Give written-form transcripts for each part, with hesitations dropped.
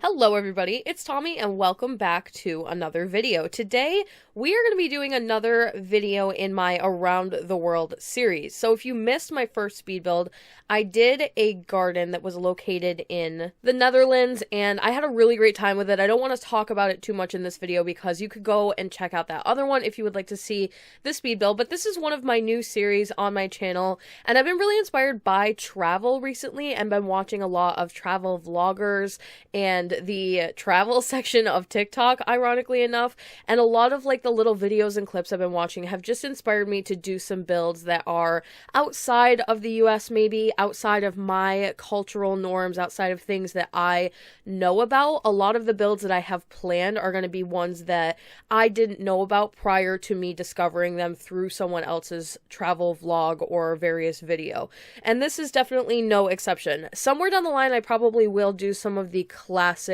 Hello everybody, it's Tommy and welcome back to another video. Today we are going to be doing another video in my Around the World series. So if you missed my first speed build, I did a garden that was located in the Netherlands and I had a really great time with it. I don't want to talk about it too much in this video because you could go and check out that other one if you would like to see the speed build, but this is one of my new series on my channel and I've been really inspired by travel recently and been watching a lot of travel vloggers and the travel section of TikTok, ironically enough, and a lot of like the little videos and clips I've been watching have just inspired me to do some builds that are outside of the US, maybe outside of my cultural norms, outside of things that I know about. A lot of the builds that I have planned are going to be ones that I didn't know about prior to me discovering them through someone else's travel vlog or various video. And this is definitely no exception. Somewhere down the line I probably will do some of the classic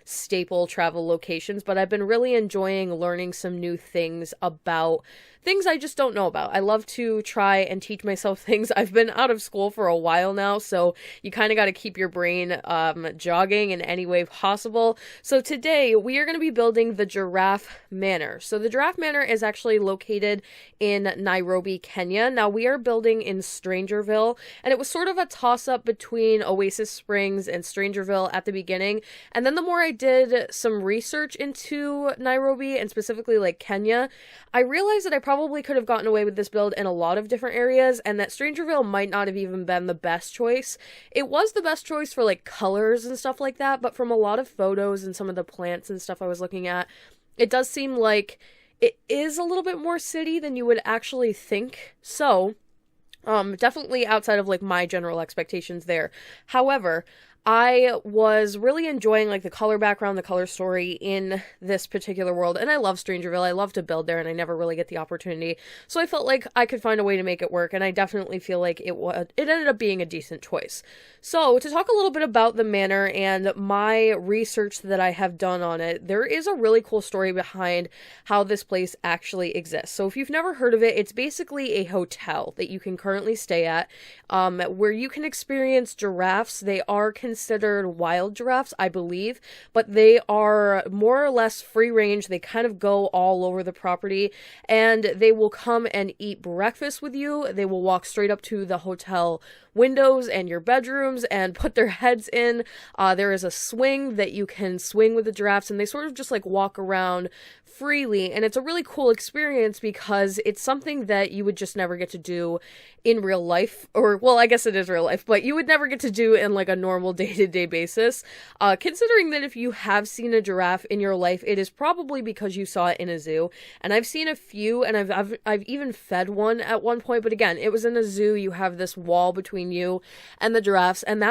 staple travel locations, but I've been really enjoying learning some new things about things I just don't know about. I love to try and teach myself things. I've been out of school for a while now, so you kind of got to keep your brain jogging in any way possible. So today we are going to be building the Giraffe Manor. So the Giraffe Manor is actually located in Nairobi, Kenya. Now we are building in Strangerville, and it was sort of a toss-up between Oasis Springs and Strangerville at the beginning, and then the more I did some research into Nairobi and specifically like Kenya, I realized that I probably could have gotten away with this build in a lot of different areas and that Strangerville might not have even been the best choice. It was the best choice for like colors and stuff like that, but from a lot of photos and some of the plants and stuff I was looking at, it does seem like it is a little bit more city than you would actually think. So, definitely outside of like my general expectations there. However, I was really enjoying like the color background, the color story in this particular world, and I love Strangerville. I love to build there, and I never really get the opportunity. So I felt like I could find a way to make it work, and I definitely feel like it ended up being a decent choice. So to talk a little bit about the manor and my research that I have done on it, there is a really cool story behind how this place actually exists. So if you've never heard of it, it's basically a hotel that you can currently stay at, where you can experience giraffes. They are considered wild giraffes, I believe, but they are more or less free range. They kind of go all over the property, and they will come and eat breakfast with you. They will walk straight up to the hotel windows and your bedrooms and put their heads in. There is a swing that you can swing with the giraffes, and they sort of just like walk around freely, and it's a really cool experience because it's something that you would just never get to do in real life, or well, I guess it is real life, but you would never get to do in like a normal day-to-day basis. Considering that if you have seen a giraffe in your life, it is probably because you saw it in a zoo, and I've seen a few, and I've even fed one at one point, but again, it was in a zoo. You have this wall between you and the giraffes, and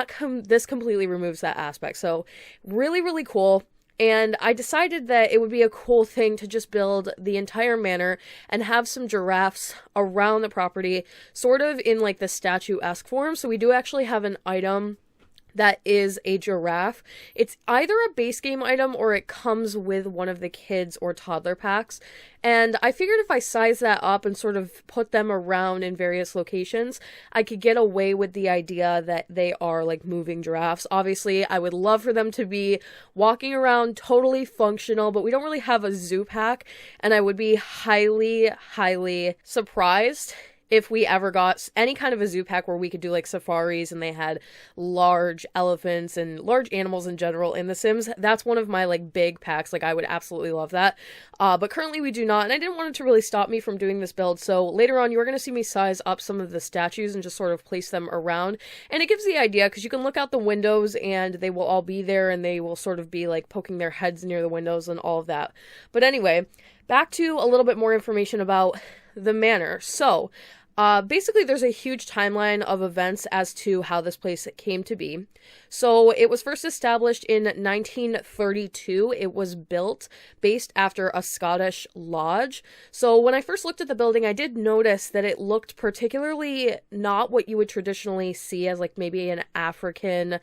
this completely removes that aspect. So really, really cool. And I decided that it would be a cool thing to just build the entire manor and have some giraffes around the property, sort of in like the statue-esque form. So we do actually have an item that is a giraffe. It's either a base game item or it comes with one of the kids or toddler packs. And I figured if I size that up and sort of put them around in various locations, I could get away with the idea that they are like moving giraffes. Obviously, I would love for them to be walking around totally functional, but we don't really have a zoo pack, and I would be highly, highly surprised if we ever got any kind of a zoo pack where we could do like safaris and they had large elephants and large animals in general in The Sims. That's one of my like big packs. Like I would absolutely love that. But currently we do not, and I didn't want it to really stop me from doing this build. So later on you are going to see me size up some of the statues and just sort of place them around. And it gives the idea because you can look out the windows and they will all be there and they will sort of be like poking their heads near the windows and all of that. But anyway, back to a little bit more information about the manor. So, basically there's a huge timeline of events as to how this place came to be. So it was first established in 1932. It was built based after a Scottish lodge. So when I first looked at the building, I did notice that it looked particularly not what you would traditionally see as like maybe an African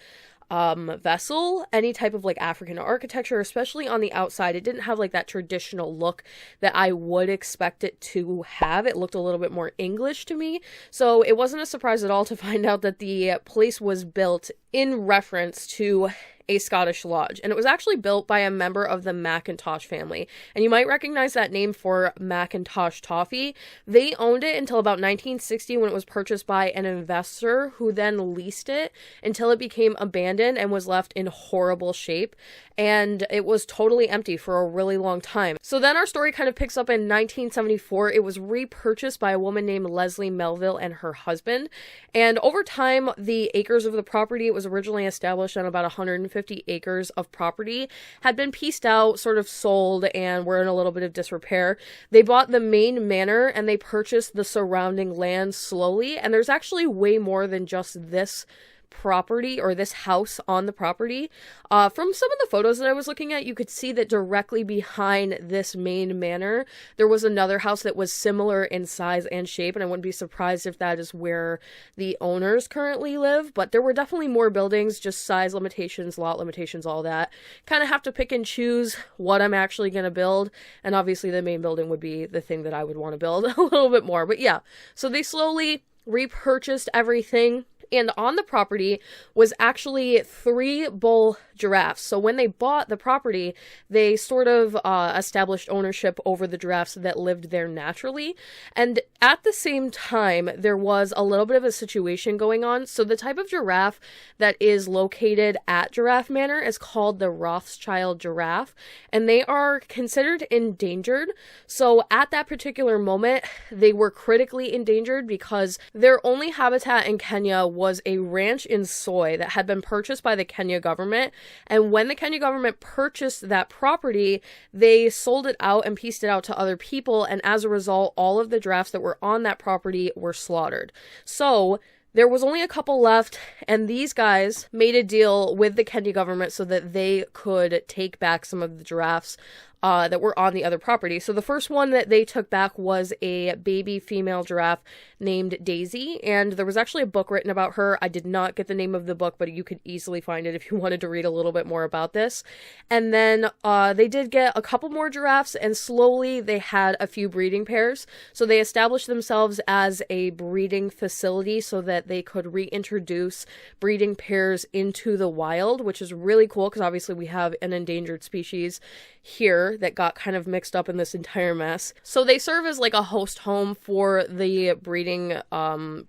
vessel, any type of like African architecture, especially on the outside. It didn't have like that traditional look that I would expect it to have. It looked a little bit more English to me. So it wasn't a surprise at all to find out that the place was built in reference to a Scottish lodge. And it was actually built by a member of the Macintosh family. And you might recognize that name for Macintosh toffee. They owned it until about 1960 when it was purchased by an investor who then leased it until it became abandoned and was left in horrible shape. And it was totally empty for a really long time. So then our story kind of picks up in 1974. It was repurchased by a woman named Leslie Melville and her husband. And over time, the acres of the property, it was originally established on about 150 acres of property, had been pieced out, sort of sold, and were in a little bit of disrepair. They bought the main manor and they purchased the surrounding land slowly. And there's actually way more than just this property or this house on the property. From some of the photos that I was looking at, you could see that directly behind this main manor, there was another house that was similar in size and shape, and I wouldn't be surprised if that is where the owners currently live, but there were definitely more buildings, just size limitations, lot limitations, all that. Kind of have to pick and choose what I'm actually going to build, and obviously the main building would be the thing that I would want to build a little bit more, but yeah. So they slowly repurchased everything. And on the property was actually 3 bull giraffes. So when they bought the property, they sort of established ownership over the giraffes that lived there naturally. And at the same time, there was a little bit of a situation going on. So the type of giraffe that is located at Giraffe Manor is called the Rothschild Giraffe, and they are considered endangered. So at that particular moment, they were critically endangered because their only habitat in Kenya was a ranch in soy that had been purchased by the Kenya government. And when the Kenya government purchased that property, they sold it out and pieced it out to other people. And as a result, all of the giraffes that were on that property were slaughtered. So there was only a couple left, and these guys made a deal with the Kenya government so that they could take back some of the giraffes that were on the other property. So the first one that they took back was a baby female giraffe named Daisy, and there was actually a book written about her. I did not get the name of the book, but you could easily find it if you wanted to read a little bit more about this. And then they did get a couple more giraffes, and slowly they had a few breeding pairs. So they established themselves as a breeding facility so that they could reintroduce breeding pairs into the wild, which is really cool because obviously we have an endangered species here that got kind of mixed up in this entire mess. So they serve as like a host home for the breeding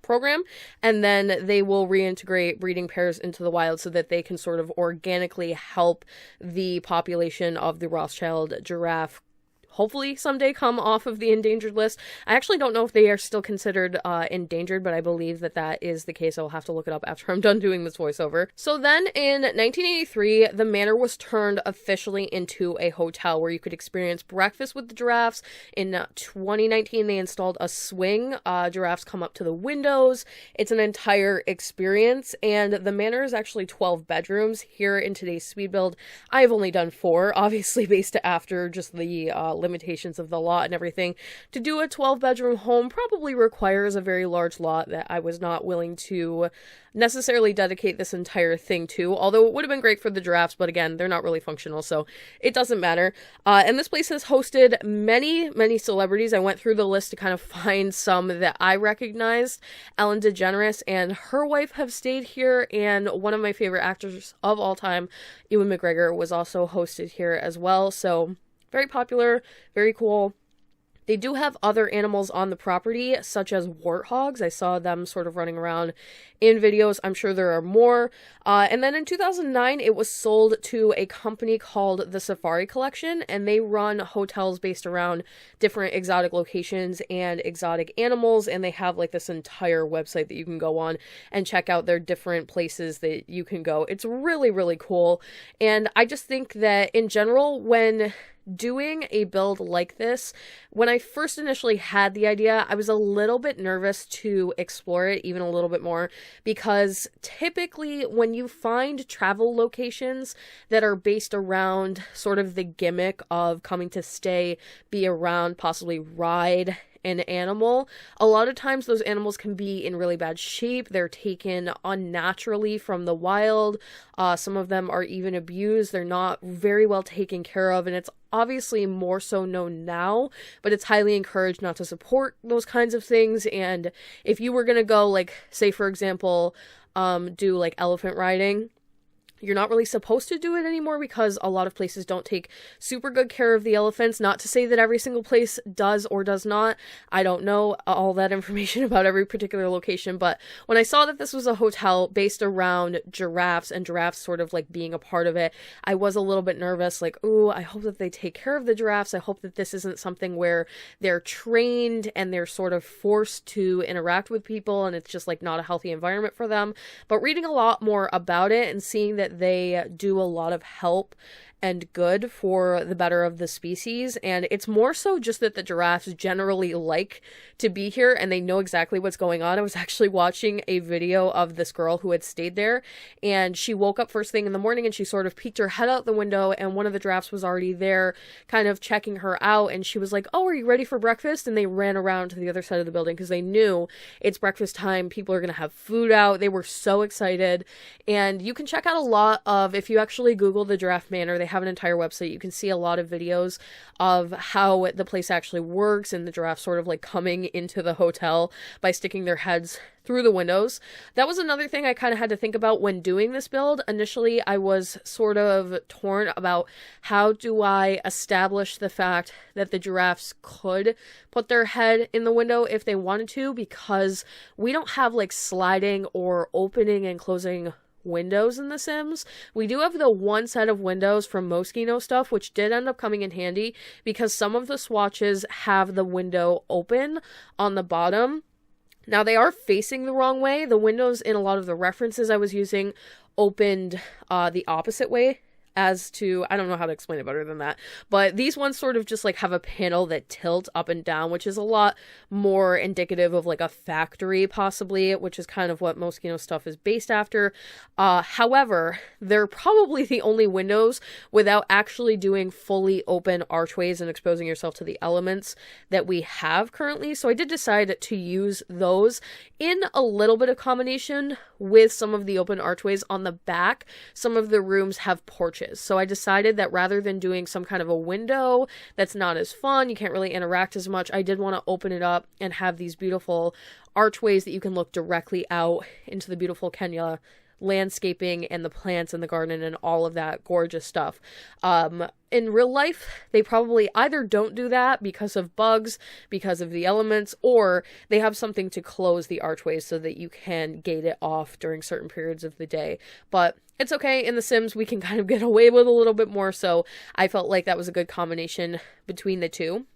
program, and then they will reintegrate breeding pairs into the wild so that they can sort of organically help the population of the Rothschild giraffe hopefully someday come off of the endangered list. I actually don't know if they are still considered endangered, but I believe that that is the case. I'll have to look it up after I'm done doing this voiceover. So then in 1983, the manor was turned officially into a hotel where you could experience breakfast with the giraffes. In 2019, they installed a swing. Giraffes come up to the windows. It's an entire experience, and the manor is actually 12 bedrooms. Here in today's speed build, I have only done 4, obviously based after just the limitations of the lot and everything. To do a 12-bedroom home probably requires a very large lot that I was not willing to necessarily dedicate this entire thing to, although it would have been great for the giraffes, but again, they're not really functional, so it doesn't matter. And this place has hosted many celebrities. I went through the list to kind of find some that I recognized. Ellen DeGeneres and her wife have stayed here, and one of my favorite actors of all time, Ewan McGregor, was also hosted here as well, so very popular, very cool. They do have other animals on the property, such as warthogs. I saw them sort of running around in videos. I'm sure there are more. And then in 2009, it was sold to a company called the Safari Collection, and they run hotels based around different exotic locations and exotic animals, and they have like this entire website that you can go on and check out their different places that you can go. It's really cool, and I just think that in general, when doing a build like this, when I first initially had the idea, I was a little bit nervous to explore it even a little bit more, because typically when you find travel locations that are based around sort of the gimmick of coming to stay, be around, possibly ride an animal, a lot of times those animals can be in really bad shape. They're taken unnaturally from the wild. Some of them are even abused. They're not very well taken care of, and it's obviously more so known now, but it's highly encouraged not to support those kinds of things. And if you were gonna go, like, say for example, do like elephant riding, You're not really supposed to do it anymore because a lot of places don't take super good care of the elephants. Not to say that every single place does or does not. I don't know all that information about every particular location, but when I saw that this was a hotel based around giraffes and giraffes sort of like being a part of it, I was a little bit nervous, like, ooh, I hope that they take care of the giraffes. I hope that this isn't something where they're trained and they're sort of forced to interact with people and it's just like not a healthy environment for them. But reading a lot more about it and seeing that they do a lot of help and good for the better of the species, and it's more so just that the giraffes generally like to be here and they know exactly what's going on. I was actually watching a video of this girl who had stayed there, and she woke up first thing in the morning and she sort of peeked her head out the window, and one of the giraffes was already there kind of checking her out, and she was like, "Oh, are you ready for breakfast?" And they ran around to the other side of the building because they knew it's breakfast time, people are going to have food out. They were so excited. And you can check out a lot of, if you actually Google the Giraffe Manor, they have an entire website. You can see a lot of videos of how the place actually works and the giraffes sort of like coming into the hotel by sticking their heads through the windows. That was another thing I kind of had to think about when doing this build. Initially, I was sort of torn about how do I establish the fact that the giraffes could put their head in the window if they wanted to, because we don't have like sliding or opening and closing windows in The Sims. We do have the one set of windows from Moschino stuff, which did end up coming in handy because some of the swatches have the window open on the bottom. Now, they are facing the wrong way. The windows in a lot of the references I was using opened the opposite way. As to, I don't know how to explain it better than that, but these ones sort of just like have a panel that tilts up and down, which is a lot more indicative of like a factory possibly, which is kind of what Moschino stuff is based after. However, they're probably the only windows without actually doing fully open archways and exposing yourself to the elements that we have currently. So I did decide to use those in a little bit of combination with some of the open archways on the back. Some of the rooms have porches. So I decided that rather than doing some kind of a window that's not as fun, you can't really interact as much, I did want to open it up and have these beautiful archways that you can look directly out into the beautiful Kenya landscaping and the plants in the garden and all of that gorgeous stuff. In real life, they probably either don't do that because of bugs, because of the elements, or they have something to close the archways so that you can gate it off during certain periods of the day. But it's okay. In The Sims, we can kind of get away with a little bit more, so I felt like that was a good combination between the two.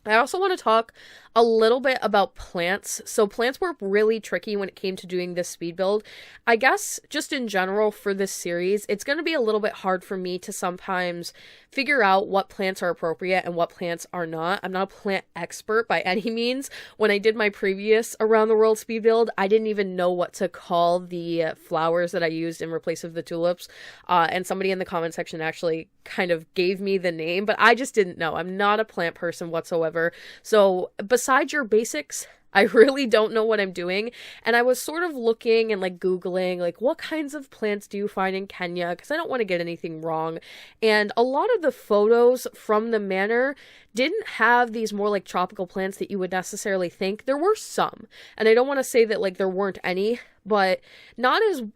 I also want to talk a little bit about plants. So plants were really tricky when it came to doing this speed build. I guess just in general for this series, it's going to be a little bit hard for me to sometimes figure out what plants are appropriate and what plants are not. I'm not a plant expert by any means. When I did my previous Around the World speed build, I didn't even know what to call the flowers that I used in replace of the tulips. And somebody in the comment section actually kind of gave me the name, but I just didn't know. I'm not a plant person whatsoever. So besides your basics, I really don't know what I'm doing. And I was sort of looking and like Googling, like, what kinds of plants do you find in Kenya? Because I don't want to get anything wrong. And a lot of the photos from the manor didn't have these more like tropical plants that you would necessarily think. There were some. And I don't want to say that like there weren't any, but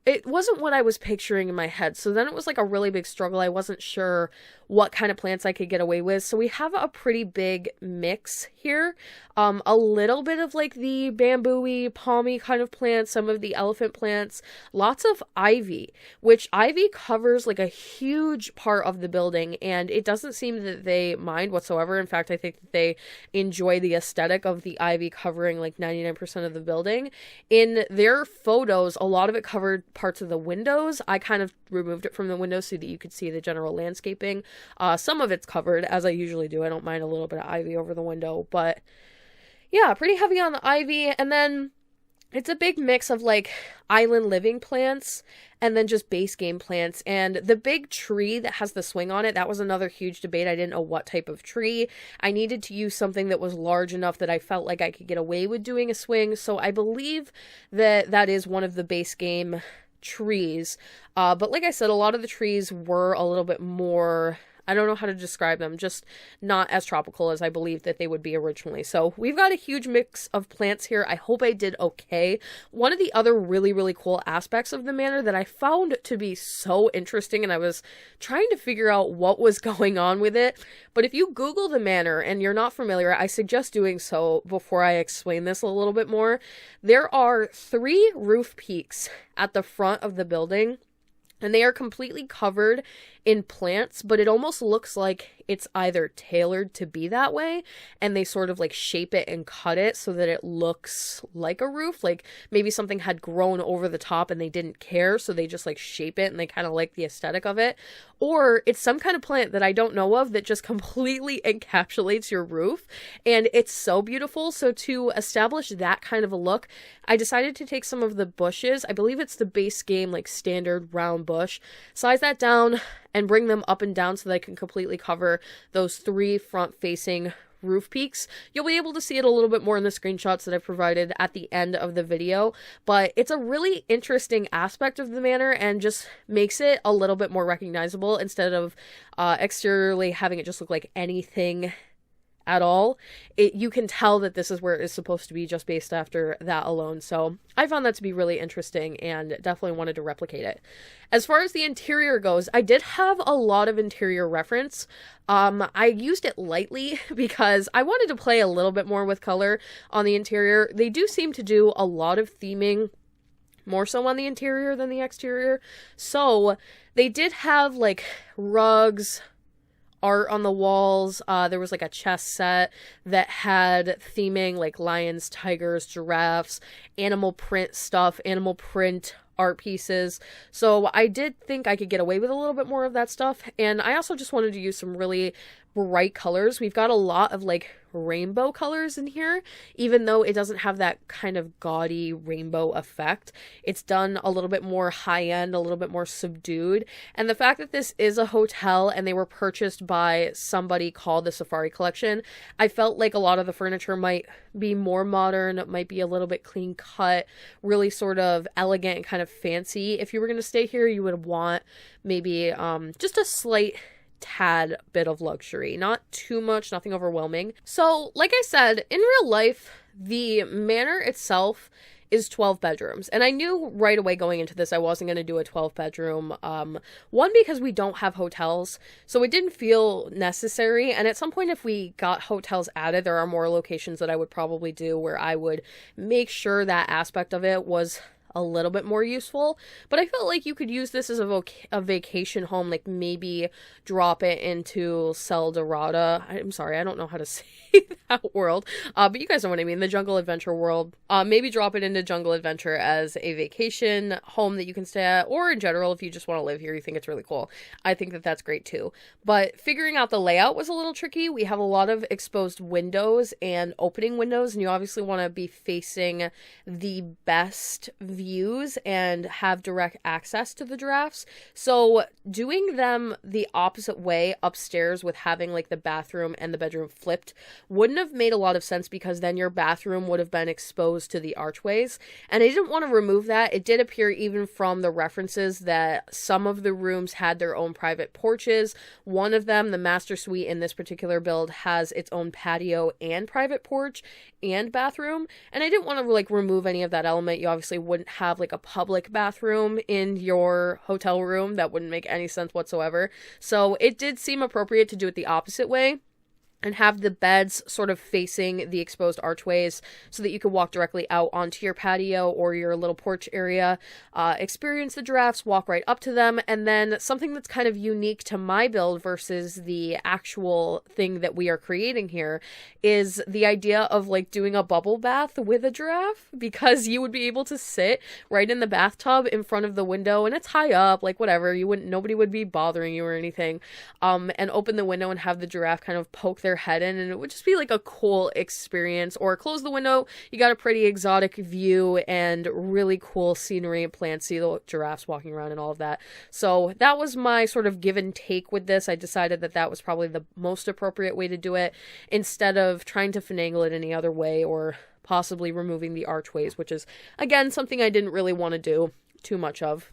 it wasn't what I was picturing in my head. So then it was like a really big struggle. I wasn't sure what kind of plants I could get away with. So we have a pretty big mix here. A little bit of like the bamboo-y, palmy kind of plants, some of the elephant plants, lots of ivy, which ivy covers like a huge part of the building, and it doesn't seem that they mind whatsoever. In fact, I think that they enjoy the aesthetic of the ivy covering like 99% of the building. In their photos, a lot of it covered parts of the windows. I kind of removed it from the windows so that you could see the general landscaping. Some of it's covered, as I usually do. I don't mind a little bit of ivy over the window, but yeah, pretty heavy on the ivy. And then it's a big mix of like island living plants and then just base game plants. And the big tree that has the swing on it, that was another huge debate. I didn't know what type of tree. I needed to use something that was large enough that I felt like I could get away with doing a swing. So I believe that that is one of the base game trees. But like I said, a lot of the trees were a little bit more I don't know how to describe them, just not as tropical as I believed that they would be originally. So we've got a huge mix of plants here. I hope I did okay. One of the other really, really cool aspects of the manor that I found to be so interesting, and I was trying to figure out what was going on with it, but if you Google the manor and you're not familiar, I suggest doing so before I explain this a little bit more. There are 3 roof peaks at the front of the building, and they are completely covered in plants, but it almost looks like it's either tailored to be that way, and they sort of like shape it and cut it so that it looks like a roof. Like maybe something had grown over the top and they didn't care, so they just like shape it and they kind of like the aesthetic of it. Or it's some kind of plant that I don't know of that just completely encapsulates your roof, and it's so beautiful. So to establish that kind of a look, I decided to take some of the bushes. I believe it's the base game, like standard round bush, size that down and bring them up and down so that I can completely cover those 3 front-facing roof peaks. You'll be able to see it a little bit more in the screenshots that I've provided at the end of the video, but it's a really interesting aspect of the manor and just makes it a little bit more recognizable instead of exteriorly having it just look like anything at all. You can tell that this is where it is supposed to be just based after that alone. So I found that to be really interesting and definitely wanted to replicate it. As far as the interior goes, I did have a lot of interior reference. I used it lightly because I wanted to play a little bit more with color on the interior. They do seem to do a lot of theming, more so on the interior than the exterior. So they did have like rugs, art on the walls. There was like a chess set that had theming like lions, tigers, giraffes, animal print stuff, animal print art pieces. So I did think I could get away with a little bit more of that stuff. And I also just wanted to use some really bright colors. We've got a lot of like rainbow colors in here, even though it doesn't have that kind of gaudy rainbow effect. It's done a little bit more high-end, a little bit more subdued. And the fact that this is a hotel and they were purchased by somebody called the Safari Collection, I felt like a lot of the furniture might be more modern, might be a little bit clean cut, really sort of elegant and kind of fancy. If you were going to stay here, you would want maybe just a slight tad bit of luxury, not too much, nothing overwhelming. So like I said, in real life, the manor itself is 12 bedrooms, and I knew right away going into this I wasn't going to do a 12 bedroom, one, because we don't have hotels, so it didn't feel necessary, and at some point if we got hotels added, there are more locations that I would probably do where I would make sure that aspect of it was a little bit more useful. But I felt like you could use this as a vacation home, like maybe drop it into Seldorada. I'm sorry, I don't know how to say that world, but you guys know what I mean, the Jungle Adventure world. Maybe drop it into Jungle Adventure as a vacation home that you can stay at, or in general, if you just want to live here, you think it's really cool. I think that that's great too. But figuring out the layout was a little tricky. We have a lot of exposed windows and opening windows, and you obviously want to be facing the best views and have direct access to the giraffes. So doing them the opposite way upstairs with having like the bathroom and the bedroom flipped wouldn't have made a lot of sense, because then your bathroom would have been exposed to the archways, and I didn't want to remove that. It did appear even from the references that some of the rooms had their own private porches. One of them, the master suite in this particular build, has its own patio and private porch and bathroom, and I didn't want to like remove any of that element. You obviously wouldn't have like a public bathroom in your hotel room. That wouldn't make any sense whatsoever. So it did seem appropriate to do it the opposite way and have the beds sort of facing the exposed archways so that you could walk directly out onto your patio or your little porch area, experience the giraffes, walk right up to them. And then something that's kind of unique to my build versus the actual thing that we are creating here is the idea of like doing a bubble bath with a giraffe, because you would be able to sit right in the bathtub in front of the window, and it's high up, like whatever, nobody would be bothering you or anything, and open the window and have the giraffe kind of poke their head in, and it would just be like a cool experience. Or close the window, you got a pretty exotic view and really cool scenery and plants, see the giraffes walking around and all of that. So that was my sort of give and take with this. I decided that that was probably the most appropriate way to do it, instead of trying to finagle it any other way or possibly removing the archways, which is again something I didn't really want to do too much of.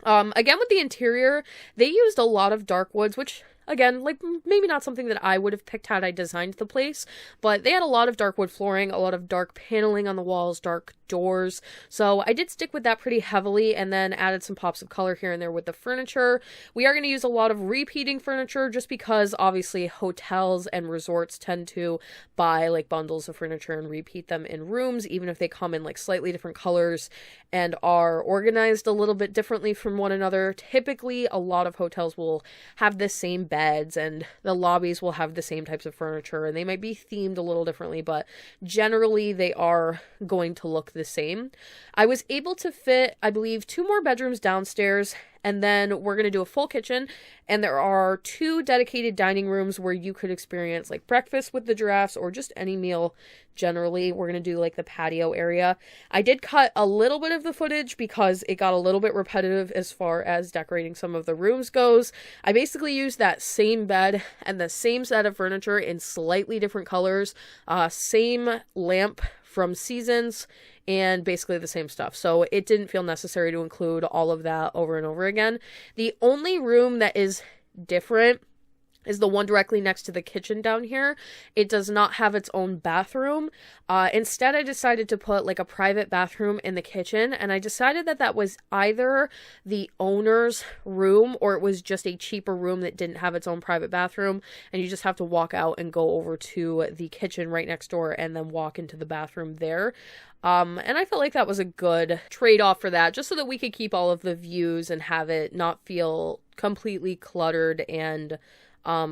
Again, with the interior, they used a lot of dark woods, which again, like maybe not something that I would have picked had I designed the place, but they had a lot of dark wood flooring, a lot of dark paneling on the walls, dark doors. So I did stick with that pretty heavily and then added some pops of color here and there with the furniture. We are going to use a lot of repeating furniture just because obviously hotels and resorts tend to buy like bundles of furniture and repeat them in rooms, even if they come in like slightly different colors and are organized a little bit differently from one another. Typically, a lot of hotels will have the same beds and the lobbies will have the same types of furniture, and they might be themed a little differently, but generally they are going to look the same. I was able to fit, I believe, 2 more bedrooms downstairs, and then we're going to do a full kitchen, and there are 2 dedicated dining rooms where you could experience like breakfast with the giraffes or just any meal generally. We're going to do like the patio area. I did cut a little bit of the footage because it got a little bit repetitive as far as decorating some of the rooms goes. I basically used that same bed and the same set of furniture in slightly different colors, same lamp from Seasons, and basically the same stuff. So it didn't feel necessary to include all of that over and over again. The only room that is different is the one directly next to the kitchen down here. It does not have its own bathroom. Instead, I decided to put like a private bathroom in the kitchen, and I decided that that was either the owner's room or it was just a cheaper room that didn't have its own private bathroom, and you just have to walk out and go over to the kitchen right next door and then walk into the bathroom there. And I felt like that was a good trade-off for that, just so that we could keep all of the views and have it not feel completely cluttered and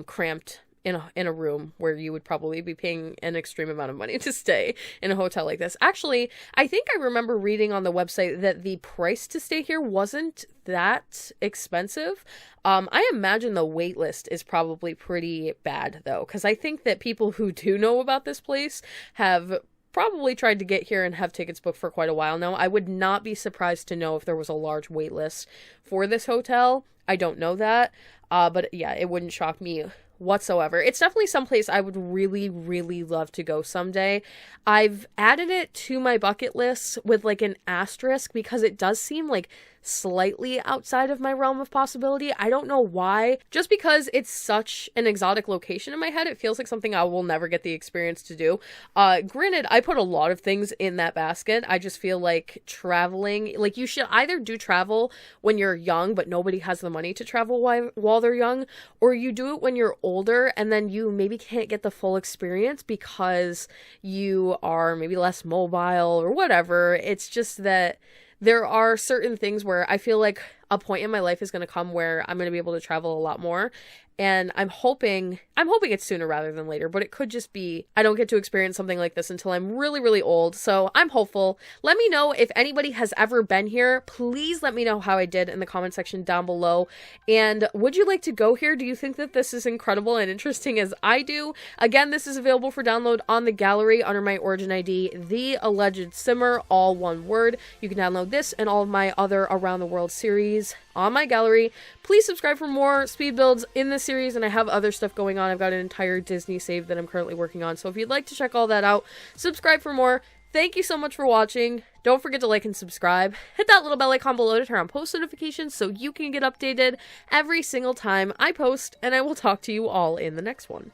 cramped in a room where you would probably be paying an extreme amount of money to stay in a hotel like this. Actually, I think I remember reading on the website that the price to stay here wasn't that expensive. I imagine the wait list is probably pretty bad though, because I think that people who do know about this place have probably tried to get here and have tickets booked for quite a while now. I would not be surprised to know if there was a large wait list for this hotel. I don't know that. But yeah, it wouldn't shock me whatsoever. It's definitely someplace I would really, really love to go someday. I've added it to my bucket list with like an asterisk because it does seem like slightly outside of my realm of possibility. I don't know why. Just because it's such an exotic location in my head, it feels like something I will never get the experience to do. Granted, I put a lot of things in that basket. I just feel like traveling, like you should either do travel when you're young, but nobody has the money to travel while they're young, or you do it when you're older and then you maybe can't get the full experience because you are maybe less mobile or whatever. It's just that there are certain things where I feel like a point in my life is going to come where I'm going to be able to travel a lot more. And I'm hoping it's sooner rather than later, but it could just be I don't get to experience something like this until I'm really, really old. So I'm hopeful. Let me know if anybody has ever been here. Please let me know how I did in the comment section down below. And would you like to go here? Do you think that this is incredible and interesting as I do? Again, this is available for download on the gallery under my origin ID, Theallegedsimmer, all one word. You can download this and all of my other Around the World series on my gallery. Please subscribe for more speed builds in this series, and I have other stuff going on. I've got an entire Disney save that I'm currently working on, so if you'd like to check all that out, subscribe for more. Thank you so much for watching. Don't forget to like and subscribe. Hit that little bell icon below to turn on post notifications so you can get updated every single time I post, and I will talk to you all in the next one.